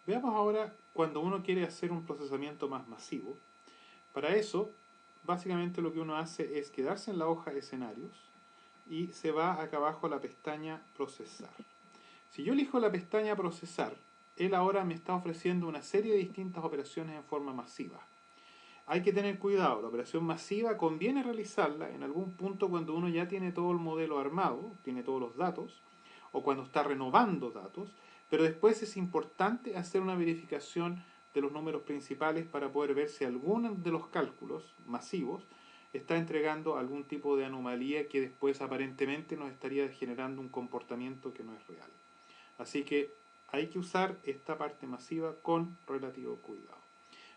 Veamos ahora cuando uno quiere hacer un procesamiento más masivo. Para eso, básicamente lo que uno hace es quedarse en la hoja de escenarios y se va acá abajo a la pestaña procesar. Si yo elijo la pestaña procesar, él ahora me está ofreciendo una serie de distintas operaciones en forma masiva. Hay que tener cuidado, la operación masiva conviene realizarla en algún punto cuando uno ya tiene todo el modelo armado, tiene todos los datos, o cuando está renovando datos, pero después es importante hacer una verificación de los números principales para poder ver si alguno de los cálculos masivos está entregando algún tipo de anomalía que después aparentemente nos estaría generando un comportamiento que no es real. Así que hay que usar esta parte masiva con relativo cuidado.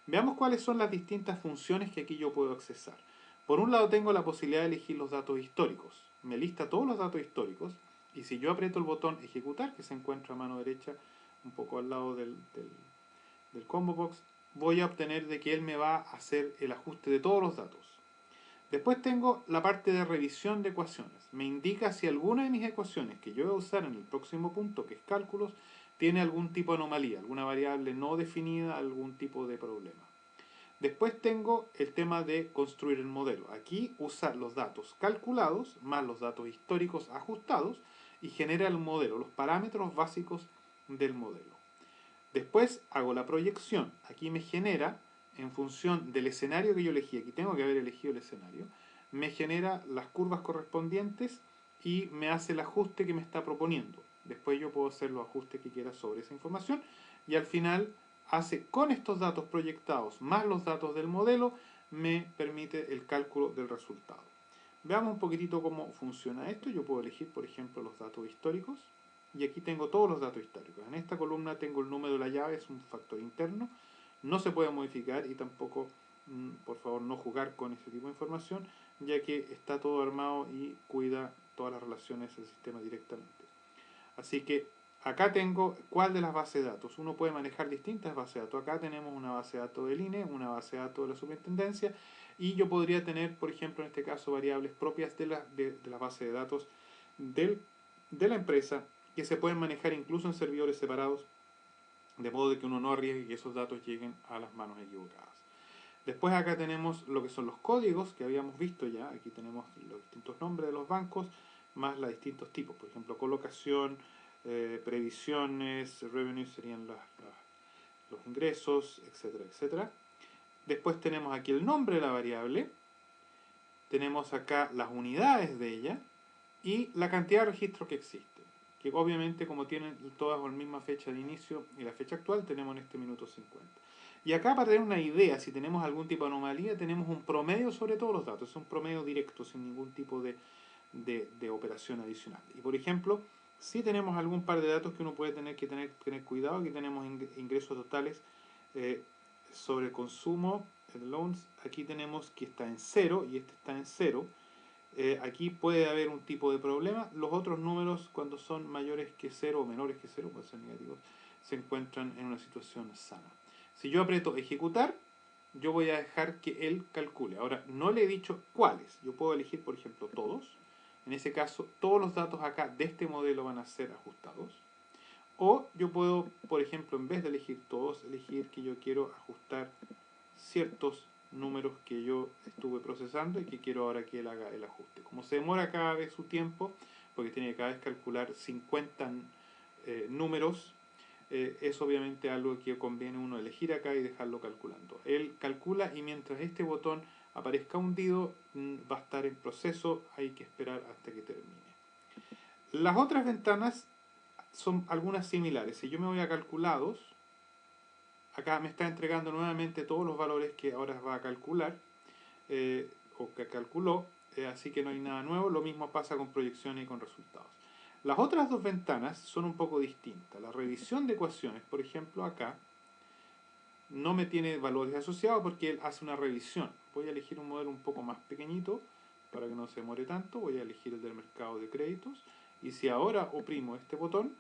Veamos cuáles son las distintas funciones que aquí yo puedo accesar. Por un lado tengo la posibilidad de elegir los datos históricos. Me lista todos los datos históricos y si yo aprieto el botón ejecutar, que se encuentra a mano derecha un poco al lado del combo box, voy a obtener de que él me va a hacer el ajuste de todos los datos. Después tengo la parte de revisión de ecuaciones. Me indica si alguna de mis ecuaciones que yo voy a usar en el próximo punto, que es cálculos, tiene algún tipo de anomalía, alguna variable no definida, algún tipo de problema. Después tengo el tema de construir el modelo. Aquí usar los datos calculados más los datos históricos ajustados y genera el modelo, los parámetros básicos del modelo. Después hago la proyección. Aquí me genera, en función del escenario que yo elegí, aquí tengo que haber elegido el escenario, me genera las curvas correspondientes y me hace el ajuste que me está proponiendo. Después yo puedo hacer los ajustes que quiera sobre esa información y al final hace con estos datos proyectados más los datos del modelo, me permite el cálculo del resultado. Veamos un poquitito cómo funciona esto. Yo puedo elegir, por ejemplo, los datos históricos y aquí tengo todos los datos históricos. En esta columna tengo el número de la llave, es un factor interno, no se puede modificar y tampoco, por favor, no jugar con ese tipo de información, ya que está todo armado y cuida todas las relaciones del sistema directamente. Así que acá tengo cuál de las bases de datos. Uno puede manejar distintas bases de datos. Acá tenemos una base de datos del INE, una base de datos de la superintendencia y yo podría tener, por ejemplo, en este caso, variables propias de la base de datos del, de la empresa que se pueden manejar incluso en servidores separados, de modo de que uno no arriesgue que esos datos lleguen a las manos equivocadas. Después acá tenemos lo que son los códigos que habíamos visto ya. Aquí tenemos los distintos nombres de los bancos, más los distintos tipos. Por ejemplo, colocación, previsiones, revenues serían los ingresos, etcétera, etcétera. Después tenemos aquí el nombre de la variable. Tenemos acá las unidades de ella y la cantidad de registros que existen. Que obviamente como tienen todas la misma fecha de inicio y la fecha actual, tenemos en este minuto 50. Y acá para tener una idea, si tenemos algún tipo de anomalía, tenemos un promedio sobre todos los datos. Es un promedio directo, sin ningún tipo de operación adicional. Y por ejemplo, si tenemos algún par de datos que uno puede tener cuidado, aquí tenemos ingresos totales sobre el consumo, el loans, aquí tenemos que está en cero y este está en cero. Aquí puede haber un tipo de problema. Los otros números, cuando son mayores que cero o menores que cero, pueden ser negativos, se encuentran en una situación sana. Si yo aprieto ejecutar, yo voy a dejar que él calcule. Ahora, no le he dicho cuáles. Yo puedo elegir, por ejemplo, todos. En ese caso, todos los datos acá de este modelo van a ser ajustados. O yo puedo, por ejemplo, en vez de elegir todos, elegir que yo quiero ajustar ciertos números que yo estuve procesando y que quiero ahora que él haga el ajuste. Como se demora cada vez su tiempo, porque tiene que cada vez calcular 50 números, es obviamente algo que conviene uno elegir acá y dejarlo calculando. Él calcula y mientras este botón aparezca hundido, va a estar en proceso, hay que esperar hasta que termine. Las otras ventanas son algunas similares. Si yo me voy a calculados, acá me está entregando nuevamente todos los valores que ahora va a calcular eh, o que calculó, así que no hay nada nuevo. Lo mismo pasa con proyecciones y con resultados. Las otras dos ventanas son un poco distintas. La revisión de ecuaciones, por ejemplo, acá no me tiene valores asociados porque él hace una revisión. Voy a elegir un modelo un poco más pequeñito para que no se demore tanto. Voy a elegir el del mercado de créditos y si ahora oprimo este botón,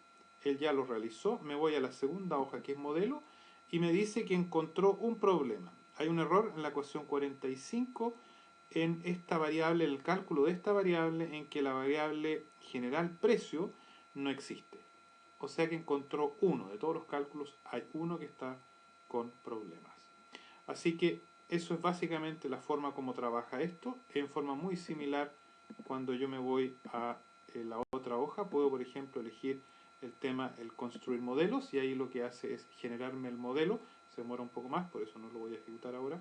él ya lo realizó. Me voy a la segunda hoja que es modelo y me dice que encontró un problema. Hay un error en la ecuación 45 en esta variable, el cálculo de esta variable en que la variable general precio no existe. o sea que encontró uno. De todos los cálculos hay uno que está con problemas. Así que eso es básicamente la forma como trabaja esto. En forma muy similar, cuando yo me voy a la otra hoja, puedo por ejemplo elegir el tema, el construir modelos, y ahí lo que hace es generarme el modelo. Se demora un poco más, por eso no lo voy a ejecutar ahora.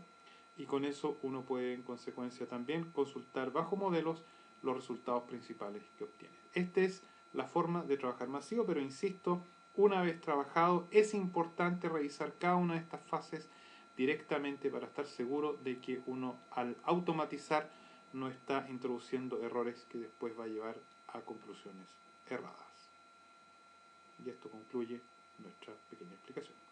Y con eso uno puede en consecuencia también consultar bajo modelos los resultados principales que obtiene. Esta es la forma de trabajar masivo, pero insisto, una vez trabajado es importante revisar cada una de estas fases directamente para estar seguro de que uno al automatizar no está introduciendo errores que después va a llevar a conclusiones erradas. Y esto concluye nuestra pequeña explicación.